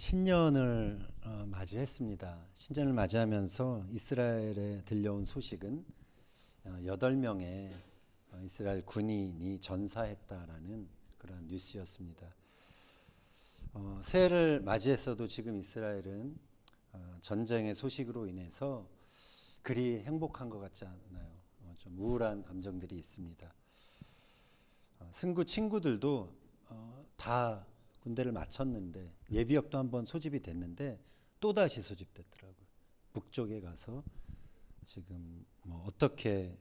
신년을 맞이했습니다. 신년을 맞이하면서 이스라엘에 들려온 소식은 8명의 이스라엘 군인이 전사했다라는 그런 뉴스였습니다. 새해를 맞이했어도 지금 이스라엘은 전쟁의 소식으로 인해서 그리 행복한 것 같지 않아요. 좀 우울한 감정들이 있습니다. 승구 친구들도 다 군대를 마쳤는데 예비역도 한번 소집이 됐는데 또다시 소집됐더라고요. 북쪽에 가서 지금 어떻게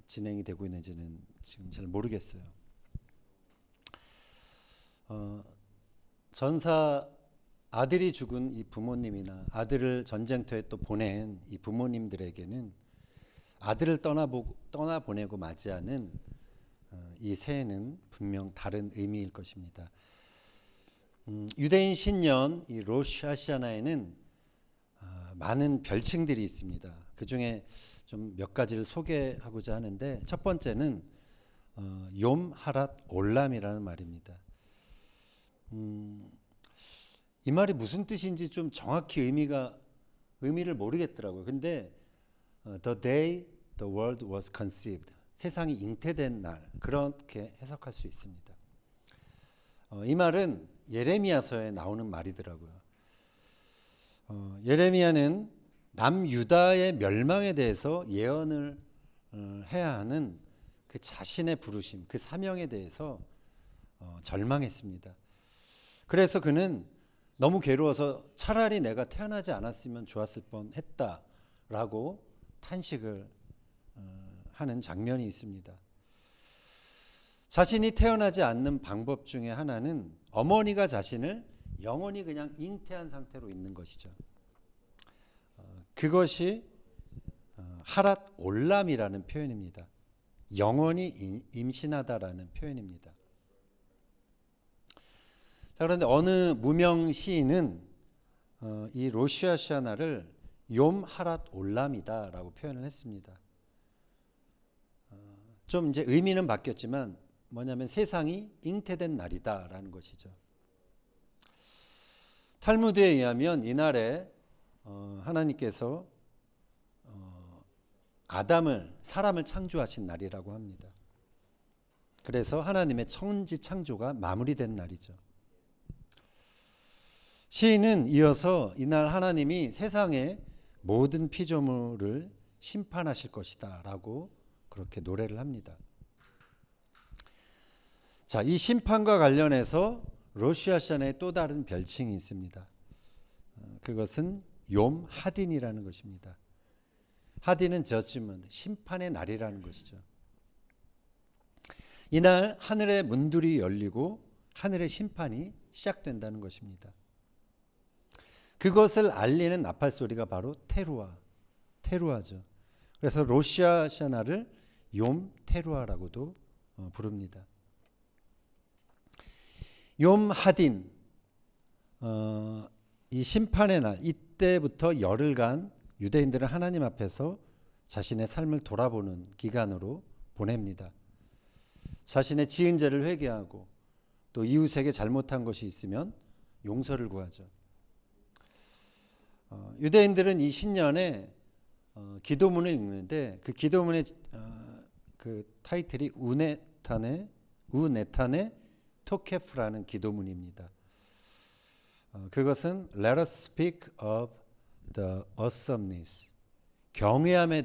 진행이 되고 있는지는 지금 잘 모르겠어요. 전사 아들이 죽은 이 부모님이나 아들을 전쟁터에 또 보낸 이 부모님들에게는 아들을 떠나보내고 맞이하는 이 새해는 분명 다른 의미일 것입니다. 유대인 신년 이 로시 하샤나에는 많은 별칭들이 있습니다. 그 중에 좀 몇 가지를 소개하고자 하는데 첫 번째는 욤 하랏 올람이라는 말입니다. 이 말이 무슨 뜻인지 좀 정확히 의미를 모르겠더라고요. 근데 the day the world was conceived, 세상이 잉태된 날, 그렇게 해석할 수 있습니다. 이 말은 예레미야서에 나오는 말이더라고요. 예레미야는 남유다의 멸망에 대해서 예언을 해야 하는 그 자신의 부르심, 그 사명에 대해서 절망했습니다. 그래서 그는 너무 괴로워서 차라리 내가 태어나지 않았으면 좋았을 뻔했다라고 탄식을 하는 장면이 있습니다. 자신이 태어나지 않는 방법 중에 하나는 어머니가 자신을 영원히 그냥 잉태한 상태로 있는 것이죠. 그것이 하랏 올람이라는 표현입니다. 영원히 임신하다라는 표현입니다. 자, 그런데 어느 무명 시인은 이 로시 하샤나를 욤 하랏 올람이다라고 표현을 했습니다. 좀 이제 의미는 바뀌었지만 뭐냐면 세상이 잉태된 날이다라는 것이죠. 탈무드에 의하면 이날에 하나님께서 사람을 창조하신 날이라고 합니다. 그래서 하나님의 천지 창조가 마무리된 날이죠. 시인은 이어서 이날 하나님이 세상의 모든 피조물을 심판하실 것이다 라고 그렇게 노래를 합니다. 자, 이 심판과 관련해서 로시 하샤나의 또 다른 별칭이 있습니다. 그것은 욤 하딘이라는 것입니다. 하딘은 저지먼트, 심판의 날이라는 것이죠. 이날 하늘의 문들이 열리고 하늘의 심판이 시작된다는 것입니다. 그것을 알리는 나팔 소리가 바로 테루아죠. 그래서 로시 하샤나를 욤 테루아라고도 부릅니다. 욤 하딘, 이 심판의 날, 이때부터 열흘간 유대인들은 하나님 앞에서 자신의 삶을 돌아보는 기간으로 보냅니다. 자신의 지은 죄를 회개하고 또 이웃에게 잘못한 것이 있으면 용서를 구하죠. 유대인들은 이 신년에 기도문을 읽는데 그 기도문의 그 타이틀이 우네탄의 토케프라는 기도문입니다. 그것은 Let us speak of the awesomeness, 경외함에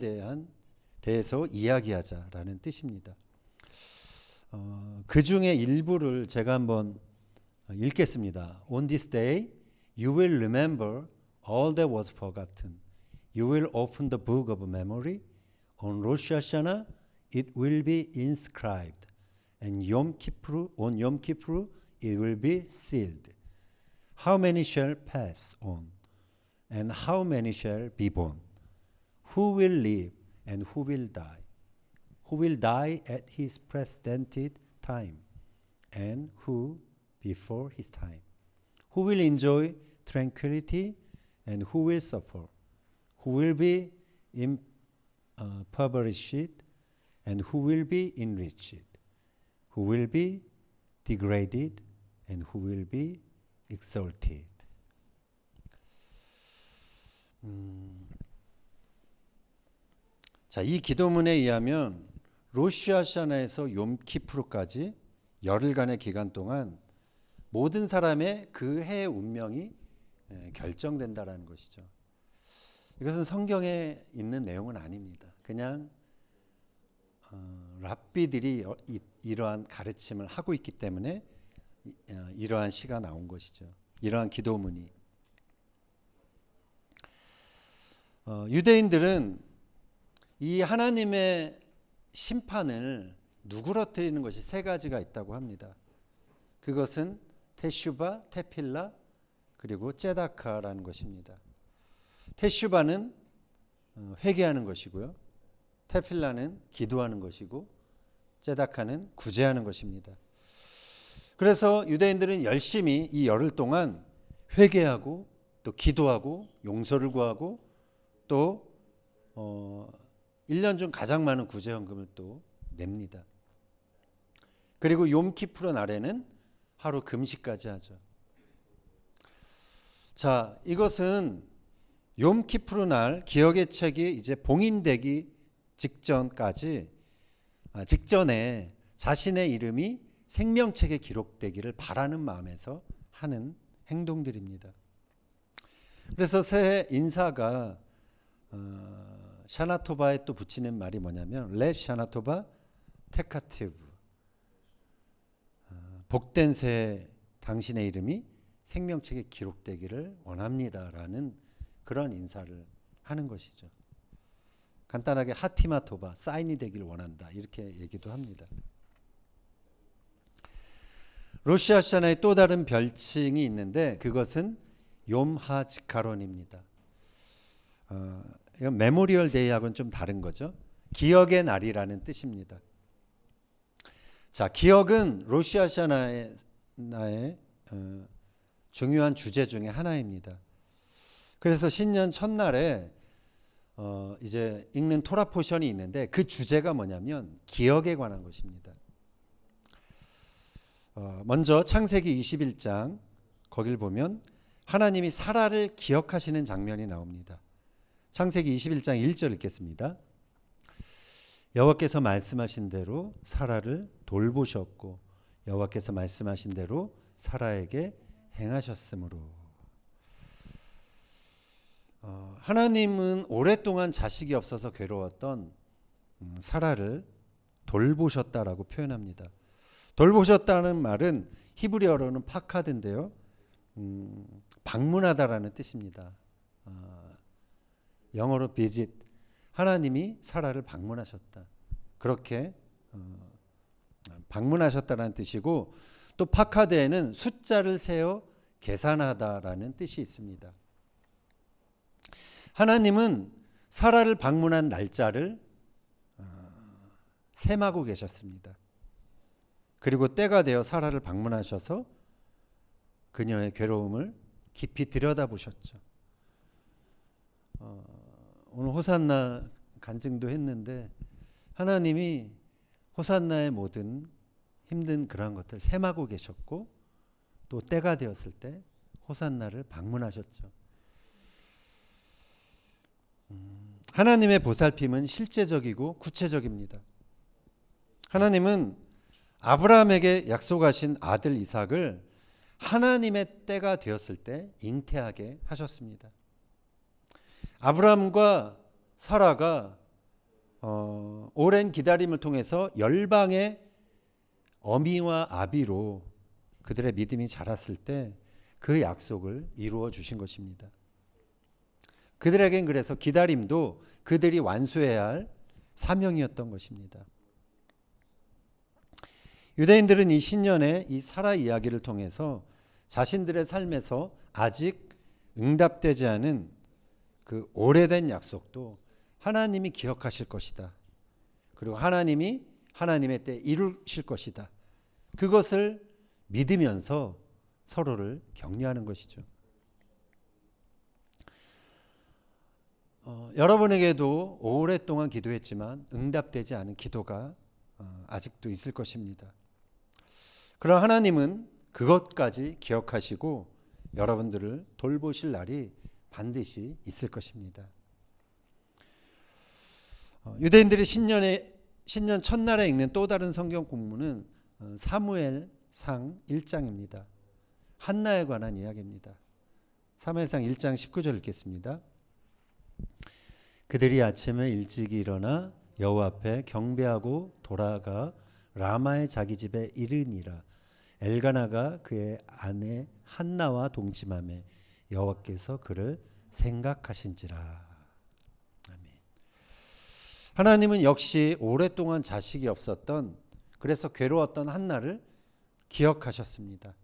대해서 이야기하자라는 뜻입니다. 그 중에 일부를 제가 한번 읽겠습니다. On this day, you will remember all that was forgotten. You will open the book of memory. On Rosh Hashanah, it will be inscribed. And on Yom Kippur, it will be sealed. How many shall pass on? And how many shall be born? Who will live and who will die? Who will die at his presented time? And who before his time? Who will enjoy tranquility and who will suffer? Who will be impoverished and who will be enriched? Who will be degraded and who will be exalted. 자, 이 기도문에 의하면 로시 하샤나에서 욤키프루까지 열흘간의 기간 동안 모든 사람의 그 해의 운명이 결정된다라는 것이죠. 이것은 성경에 있는 내용은 아닙니다. 그냥 랍비들이 이러한 가르침을 하고 있기 때문에 이러한 시가 나온 것이죠. 이러한 기도문이. 유대인들은 이 하나님의 심판을 누그러뜨리는 것이 세 가지가 있다고 합니다. 그것은 테슈바, 테필라, 그리고 째다카라는 것입니다. 테슈바는 회개하는 것이고요. 테필라는 기도하는 것이고 째다카는 구제하는 것입니다. 그래서 유대인들은 열심히 이 열흘 동안 회개하고 또 기도하고 용서를 구하고 또 1년 중 가장 많은 구제헌금을 또 냅니다. 그리고 욤키프루 날에는 하루 금식까지 하죠. 자, 이것은 욤키프루 날 기억의 책이 이제 봉인되기 직전에 자신의 이름이 생명책에 기록되기를 바라는 마음에서 하는 행동들입니다. 그래서 새해 인사가 샤나토바에 또 붙이는 말이 뭐냐면 레 샤나토바 테카티브, 복된 새해 당신의 이름이 생명책에 기록되기를 원합니다라는 그런 인사를 하는 것이죠. 간단하게 하티마토바, 사인이 되기를 원한다 이렇게 얘기도 합니다. 로시 하샤나의 또 다른 별칭이 있는데 그것은 욤하지카론입니다. 이건 메모리얼 데이하고는 좀 다른 거죠. 기억의 날이라는 뜻입니다. 자, 기억은 로시 하샤나의 중요한 주제 중에 하나입니다. 그래서 신년 첫날에 이제 읽는 토라 포션이 있는데 그 주제가 뭐냐면 기억에 관한 것입니다. 먼저 창세기 21장 거길 보면 하나님이 사라를 기억하시는 장면이 나옵니다. 창세기 21장 1절 읽겠습니다. 여호와께서 말씀하신 대로 사라를 돌보셨고 여호와께서 말씀하신 대로 사라에게 행하셨으므로. 하나님은 오랫동안 자식이 없어서 괴로웠던 사라를 돌보셨다라고 표현합니다. 돌보셨다는 말은 히브리어로는 파카드인데요. 방문하다라는 뜻입니다. 영어로 visit. 하나님이 사라를 방문하셨다. 그렇게 방문하셨다라는 뜻이고 또 파카드에는 숫자를 세어 계산하다라는 뜻이 있습니다. 하나님은 사라를 방문한 날짜를 셈하고 계셨습니다. 그리고 때가 되어 사라를 방문하셔서 그녀의 괴로움을 깊이 들여다보셨죠. 오늘 호산나 간증도 했는데 하나님이 호산나의 모든 힘든 그러한 것들 셈하고 계셨고 또 때가 되었을 때 호산나를 방문하셨죠. 하나님의 보살핌은 실제적이고 구체적입니다. 하나님은 아브라함에게 약속하신 아들 이삭을 하나님의 때가 되었을 때 잉태하게 하셨습니다. 아브라함과 사라가 오랜 기다림을 통해서 열방의 어미와 아비로 그들의 믿음이 자랐을 때 그 약속을 이루어 주신 것입니다. 그들에겐 그래서 기다림도 그들이 완수해야 할 사명이었던 것입니다. 유대인들은 이 신년에 이 사라 이야기를 통해서 자신들의 삶에서 아직 응답되지 않은 그 오래된 약속도 하나님이 기억하실 것이다. 그리고 하나님이 하나님의 때 이루실 것이다. 그것을 믿으면서 서로를 격려하는 것이죠. 여러분에게도 오랫동안 기도했지만 응답되지 않은 기도가 아직도 있을 것입니다. 그러나 하나님은 그것까지 기억하시고 여러분들을 돌보실 날이 반드시 있을 것입니다. 유대인들이 신년 첫날에 읽는 또 다른 성경 본문은 사무엘상 1장입니다. 한나에 관한 이야기입니다. 사무엘상 1장 19절 읽겠습니다. 그들이 아침에 일찍 일어나 여호와 앞에 경배하고 돌아가 라마의 자기 집에 이르니라. 엘가나가 그의 아내 한나와 동침하매 여호와께서 그를 생각하신지라. 아멘. 하나님은 역시 오랫동안 자식이 없었던, 그래서 괴로웠던 한나를 기억하셨습니다.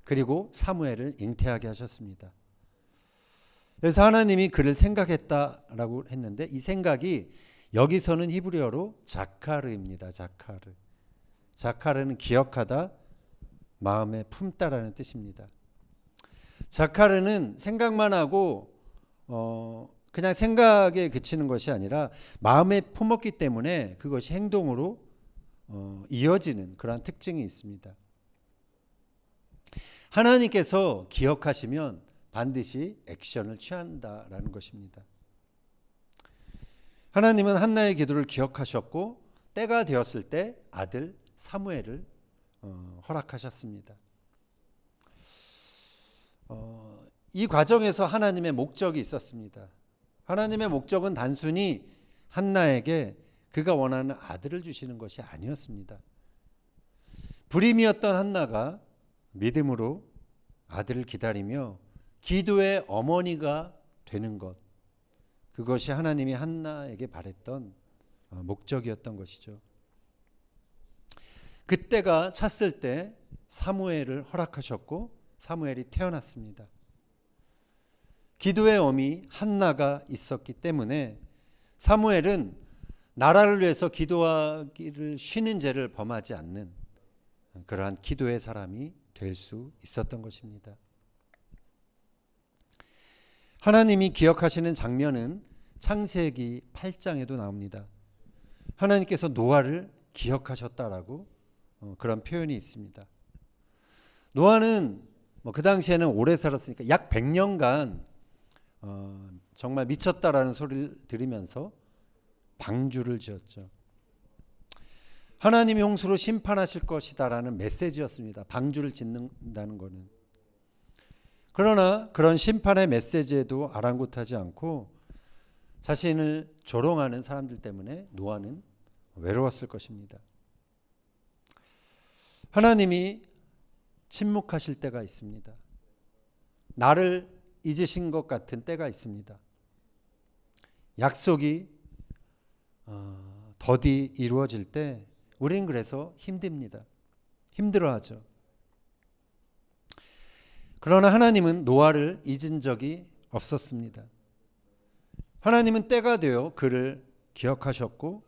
그리고 사무엘을 잉태하게 하셨습니다. 그래서 하나님이 그를 생각했다라고 했는데, 이 생각이 여기서는 히브리어로 자카르입니다. 자카르는 기억하다, 마음에 품다라는 뜻입니다. 자카르는 생각만 하고 그냥 생각에 그치는 것이 아니라 마음에 품었기 때문에 그것이 행동으로 이어지는 그러한 특징이 있습니다. 하나님께서 기억하시면 반드시 액션을 취한다라는 것입니다. 하나님은 한나의 기도를 기억하셨고 때가 되었을 때 아들 사무엘을 허락하셨습니다. 이 과정에서 하나님의 목적이 있었습니다. 하나님의 목적은 단순히 한나에게 그가 원하는 아들을 주시는 것이 아니었습니다. 불임이었던 한나가 믿음으로 아들을 기다리며 기도의 어머니가 되는 것, 그것이 하나님이 한나에게 바랬던 목적이었던 것이죠. 그때가 찼을 때 사무엘을 허락하셨고 사무엘이 태어났습니다. 기도의 어미 한나가 있었기 때문에 사무엘은 나라를 위해서 기도하기를 쉬는 죄를 범하지 않는 그러한 기도의 사람이 될 수 있었던 것입니다. 하나님이 기억하시는 장면은 창세기 8장에도 나옵니다. 하나님께서 노아를 기억하셨다라고 그런 표현이 있습니다. 노아는 그 당시에는 오래 살았으니까 약 100년간 정말 미쳤다라는 소리를 들으면서 방주를 지었죠. 하나님이 홍수로 심판하실 것이다라는 메시지였습니다. 방주를 짓는다는 것은. 그러나 그런 심판의 메시지에도 아랑곳하지 않고 자신을 조롱하는 사람들 때문에 노아는 외로웠을 것입니다. 하나님이 침묵하실 때가 있습니다. 나를 잊으신 것 같은 때가 있습니다. 약속이 더디 이루어질 때 우리는 그래서 힘듭니다. 힘들어하죠. 그러나 하나님은 노아를 잊은 적이 없었습니다. 하나님은 때가 되어 그를 기억하셨고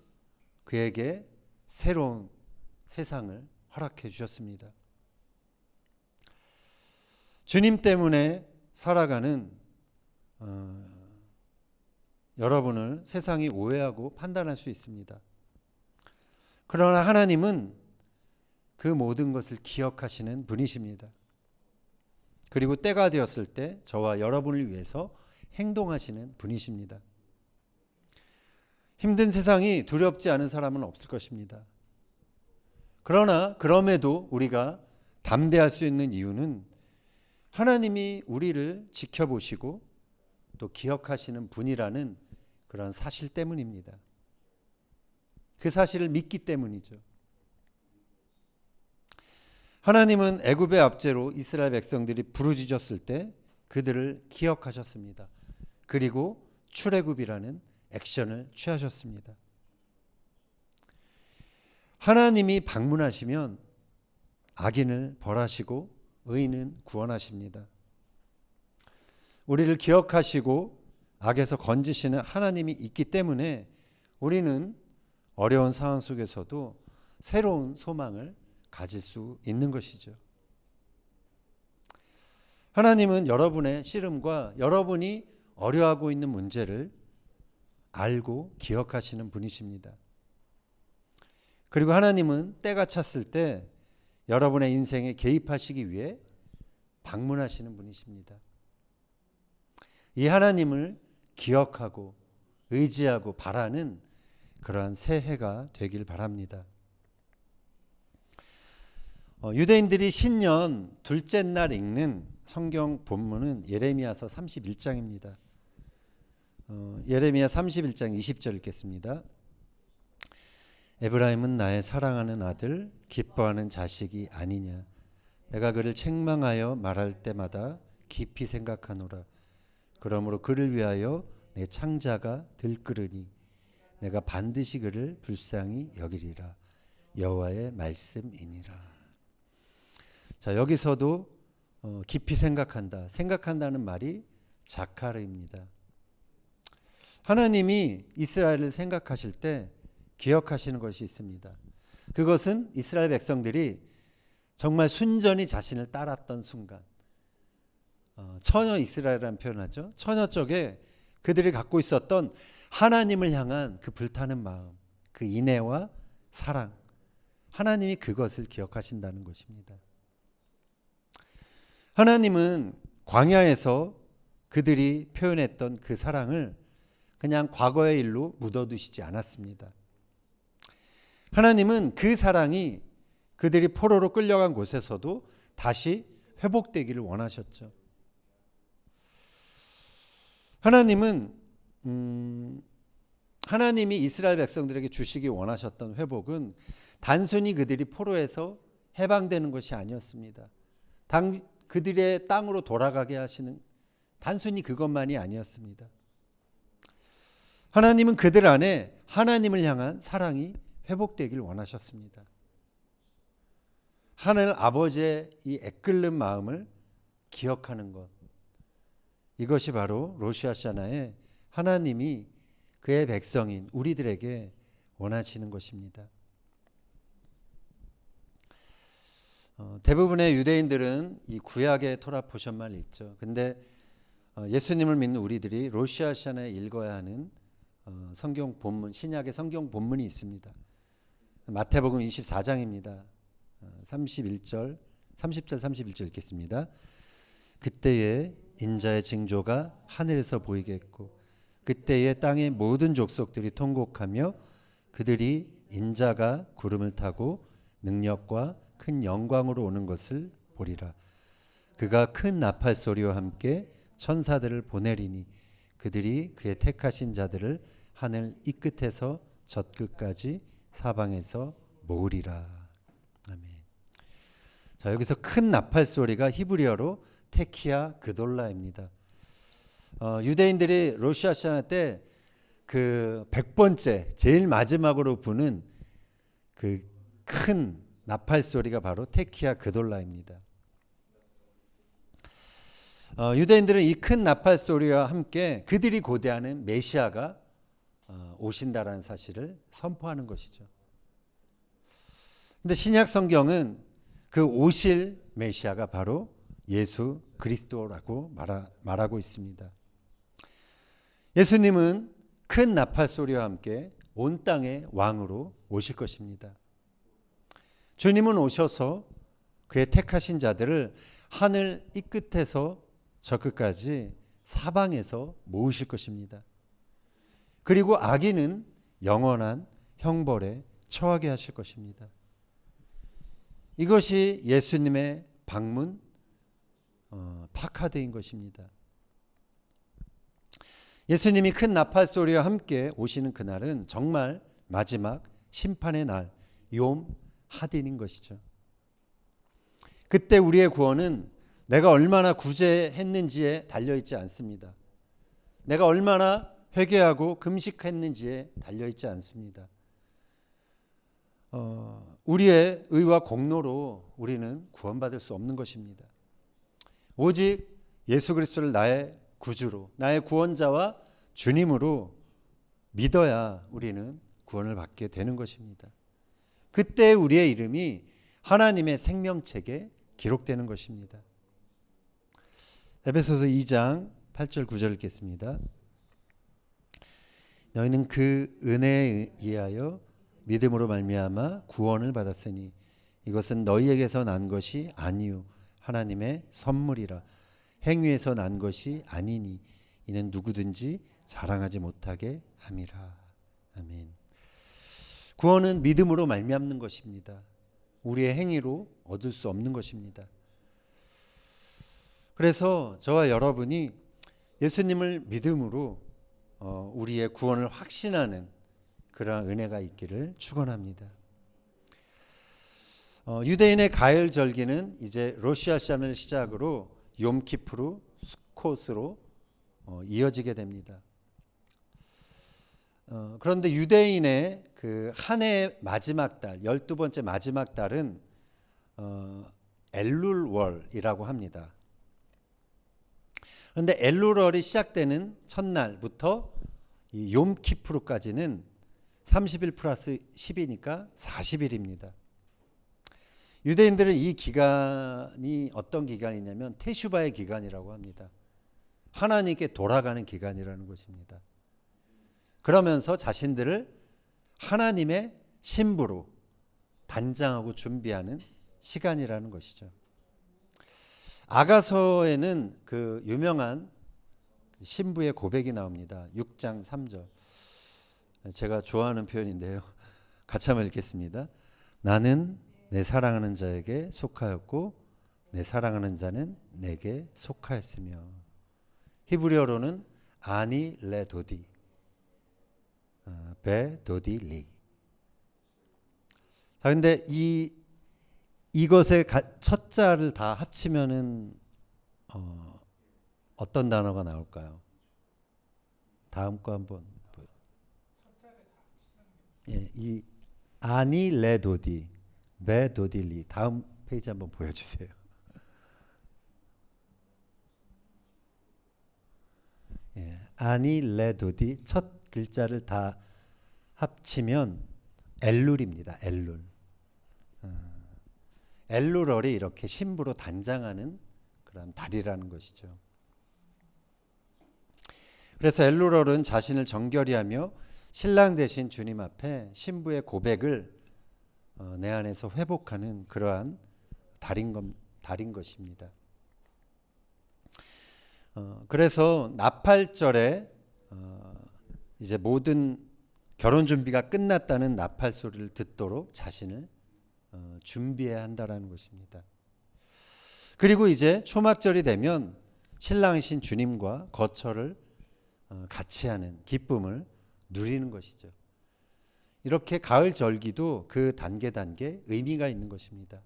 그에게 새로운 세상을 허락해 주셨습니다. 주님 때문에 살아가는 여러분을 세상이 오해하고 판단할 수 있습니다. 그러나 하나님은 그 모든 것을 기억하시는 분이십니다. 그리고 때가 되었을 때 저와 여러분을 위해서 행동하시는 분이십니다. 힘든 세상이 두렵지 않은 사람은 없을 것입니다. 그러나 그럼에도 우리가 담대할 수 있는 이유는 하나님이 우리를 지켜보시고 또 기억하시는 분이라는 그런 사실 때문입니다. 그 사실을 믿기 때문이죠. 하나님은 애굽의 압제로 이스라엘 백성들이 부르짖었을 때 그들을 기억하셨습니다. 그리고 출애굽이라는 액션을 취하셨습니다. 하나님이 방문하시면 악인을 벌하시고 의인은 구원하십니다. 우리를 기억하시고 악에서 건지시는 하나님이 있기 때문에 우리는 어려운 상황 속에서도 새로운 소망을 가질 수 있는 것이죠. 하나님은 여러분의 씨름과 여러분이 어려워하고 있는 문제를 알고 기억하시는 분이십니다. 그리고 하나님은 때가 찼을 때 여러분의 인생에 개입하시기 위해 방문하시는 분이십니다. 이 하나님을 기억하고 의지하고 바라는 그러한 새해가 되길 바랍니다. 유대인들이 신년 둘째 날 읽는 성경 본문은 예레미야서 31장입니다. 예레미야 31장 20절 읽겠습니다. 에브라임은 나의 사랑하는 아들, 기뻐하는 자식이 아니냐. 내가 그를 책망하여 말할 때마다 깊이 생각하노라. 그러므로 그를 위하여 내 창자가 들끓으니 내가 반드시 그를 불쌍히 여기리라. 여호와의 말씀이니라. 자, 여기서도 깊이 생각한다. 생각한다는 말이 자카르입니다. 하나님이 이스라엘을 생각하실 때 기억하시는 것이 있습니다. 그것은 이스라엘 백성들이 정말 순전히 자신을 따랐던 순간, 처녀 이스라엘이라는 표현을 하죠. 처녀 쪽에 그들이 갖고 있었던 하나님을 향한 그 불타는 마음, 그 인애와 사랑, 하나님이 그것을 기억하신다는 것입니다. 하나님은 광야에서 그들이 표현했던 그 사랑을 그냥 과거의 일로 묻어두시지 않았습니다. 하나님은 그 사랑이 그들이 포로로 끌려간 곳에서도 다시 회복되기를 원하셨죠. 하나님은 하나님이 이스라엘 백성들에게 주시기 원하셨던 회복은 단순히 그들이 포로에서 해방되는 것이 아니었습니다. 그들의 땅으로 돌아가게 하시는 단순히 그것만이 아니었습니다. 하나님은 그들 안에 하나님을 향한 사랑이 회복되길 원하셨습니다. 하늘 아버지의 이 애끓는 마음을 기억하는 것, 이것이 바로 로시 하샤나에 하나님이 그의 백성인 우리들에게 원하시는 것입니다. 대부분의 유대인들은 이 구약의 토라 포션만 읽죠. 근데 예수님을 믿는 우리들이 로시 하샤나에 읽어야 하는 성경 본문, 신약의 성경 본문이 있습니다. 마태복음 24장입니다. 30절 31절 읽겠습니다. 그때에 인자의 징조가 하늘에서 보이겠고 그때에 땅의 모든 족속들이 통곡하며 그들이 인자가 구름을 타고 능력과 큰 영광으로 오는 것을 보리라. 그가 큰 나팔 소리와 함께 천사들을 보내리니 그들이 그의 택하신 자들을 하늘 이 끝에서 저 끝까지 사방에서 모으리라. 아멘. 자, 여기서 큰 나팔 소리가 히브리어로 테키아 그돌라입니다. 유대인들이 로시 하샤나 때 그 100번째 제일 마지막으로 부는 그 큰 나팔 소리가 바로 테키아 그돌라입니다. 유대인들은 이 큰 나팔 소리와 함께 그들이 고대하는 메시아가 오신다라는 사실을 선포하는 것이죠. 근데 신약 성경은 그 오실 메시아가 바로 예수 그리스도라고 말하고 있습니다. 예수님은 큰 나팔 소리와 함께 온 땅의 왕으로 오실 것입니다. 주님은 오셔서 그의 택하신 자들을 하늘 이 끝에서 저 끝까지 사방에서 모으실 것입니다. 그리고 악인은 영원한 형벌에 처하게 하실 것입니다. 이것이 예수님의 방문 파카드인 것입니다. 예수님이 큰 나팔 소리와 함께 오시는 그날은 정말 마지막 심판의 날, 욤 하딘인 것이죠. 그때 우리의 구원은 내가 얼마나 구제했는지에 달려있지 않습니다. 내가 얼마나 회개하고 금식했는지에 달려있지 않습니다. 우리의 의와 공로로 우리는 구원받을 수 없는 것입니다. 오직 예수 그리스도를 나의 구주로, 나의 구원자와 주님으로 믿어야 우리는 구원을 받게 되는 것입니다. 그때 우리의 이름이 하나님의 생명책에 기록되는 것입니다. 에베소서 2장 8절 9절 읽겠습니다. 너희는 그 은혜에 의하여 믿음으로 말미암아 구원을 받았으니 이것은 너희에게서 난 것이 아니요 하나님의 선물이라. 행위에서 난 것이 아니니 이는 누구든지 자랑하지 못하게 함이라. 아멘. 구원은 믿음으로 말미암는 것입니다. 우리의 행위로 얻을 수 없는 것입니다. 그래서 저와 여러분이 예수님을 믿음으로 우리의 구원을 확신하는 그러한 은혜가 있기를 축원합니다. 유대인의 가을 절기는 이제 로시아샴을 시작으로 욤키프루, 수콧으로 이어지게 됩니다. 그런데 유대인의 그 한 해의 마지막 달, 12번째 마지막 달은 엘룰월이라고 합니다. 그런데 엘룰월이 시작되는 첫날부터 이 욤키프루까지는 30일 플러스 10이니까 40일입니다. 유대인들은 이 기간이 어떤 기간이냐면 테슈바의 기간이라고 합니다. 하나님께 돌아가는 기간이라는 것입니다. 그러면서 자신들을 하나님의 신부로 단장하고 준비하는 시간이라는 것이죠. 아가서에는 그 유명한 신부의 고백이 나옵니다. 6장 3절. 제가 좋아하는 표현인데요. 같이 한번 읽겠습니다. 나는 내 사랑하는 자에게 속하였고 내 사랑하는 자는 내게 속하였으며. 히브리어로는 아니 레 도디 베 도디 리. 자, 근데 이것의 첫 자를 다 합치면은 어떤 단어가 나올까요? 다음 거 한번 보여. 예, 이 아니 레 도디 베 도디 리. 다음 페이지 한번 보여주세요. 예, 아니 레 도디 첫 글자를 다 합치면 엘룰입니다. 엘룰. 엘룰월이 이렇게 신부로 단장하는 그런 달이라는 것이죠. 그래서 엘룰월은 자신을 정결히 하며 신랑 되신 주님 앞에 신부의 고백을 내 안에서 회복하는 그러한 달인 것입니다. 그래서 나팔절에 이제 모든 결혼 준비가 끝났다는 나팔 소리를 듣도록 자신을 준비해야 한다라는 것입니다. 그리고 이제 초막절이 되면 신랑이신 주님과 거처를 같이 하는 기쁨을 누리는 것이죠. 이렇게 가을 절기도 그 단계 의미가 있는 것입니다.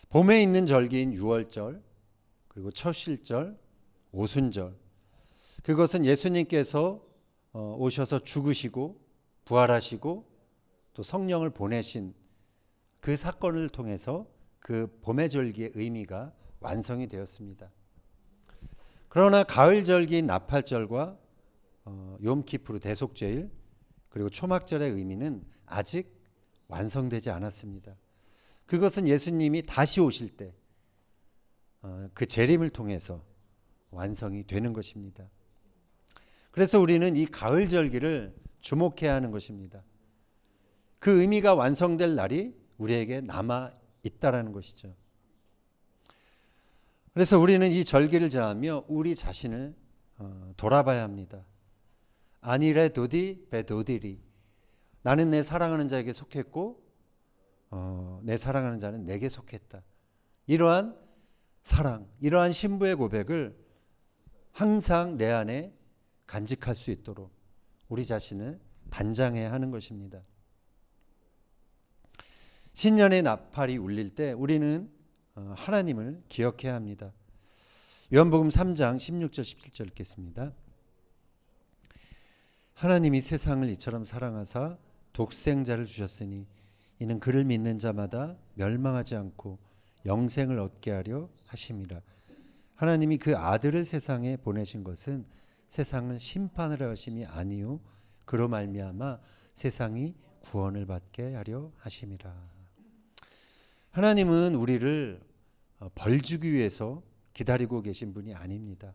봄에 있는 절기인 유월절, 그리고 첫실절, 오순절, 그것은 예수님께서 오셔서 죽으시고 부활하시고 또 성령을 보내신 그 사건을 통해서 그 봄의 절기의 의미가 완성이 되었습니다. 그러나 가을 절기인 나팔절과 욤키프루 대속죄일 그리고 초막절의 의미는 아직 완성되지 않았습니다. 그것은 예수님이 다시 오실 때 그 재림을 통해서 완성이 되는 것입니다. 그래서 우리는 이 가을 절기를 주목해야 하는 것입니다. 그 의미가 완성될 날이 우리에게 남아 있다라는 것이죠. 그래서 우리는 이 절기를 정하며 우리 자신을 돌아봐야 합니다. 아니레 도디 베 도디리. 나는 내 사랑하는 자에게 속했고 내 사랑하는 자는 내게 속했다. 이러한 사랑, 이러한 신부의 고백을 항상 내 안에 간직할 수 있도록 우리 자신을 단장해야 하는 것입니다. 신년의 나팔이 울릴 때 우리는 하나님을 기억해야 합니다. 요한복음 3장 16절 17절 읽겠습니다. 하나님이 세상을 이처럼 사랑하사 독생자를 주셨으니 이는 그를 믿는 자마다 멸망하지 않고 영생을 얻게 하려 하심이라. 하나님이 그 아들을 세상에 보내신 것은 세상을 심판하려 하심이 아니요 그로 말미암아 세상이 구원을 받게 하려 하심이라. 하나님은 우리를 벌 주기 위해서 기다리고 계신 분이 아닙니다.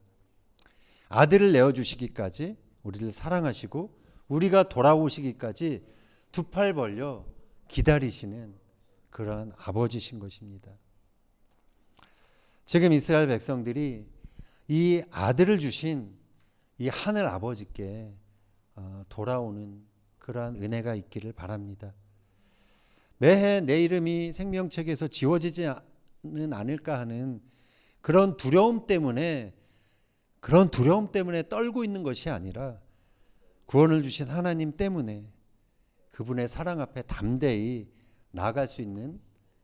아들을 내어주시기까지 우리를 사랑하시고 우리가 돌아오시기까지 두 팔 벌려 기다리시는 그러한 아버지신 것입니다. 지금 이스라엘 백성들이 이 아들을 주신 이 하늘 아버지께 돌아오는 그러한 은혜가 있기를 바랍니다. 매해 내 이름이 생명책에서 지워지지는 않을까 하는 그런 두려움 때문에 떨고 있는 것이 아니라 구원을 주신 하나님 때문에 그분의 사랑 앞에 담대히 나아갈 수 있는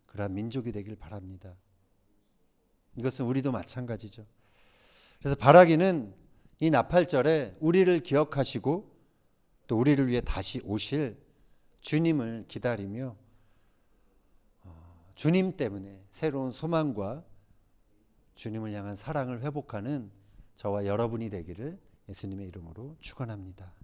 그런 민족이 되길 바랍니다. 이것은 우리도 마찬가지죠. 그래서 바라기는 이 나팔절에 우리를 기억하시고 또 우리를 위해 다시 오실 주님을 기다리며 주님 때문에 새로운 소망과 주님을 향한 사랑을 회복하는 저와 여러분이 되기를 예수님의 이름으로 축원합니다.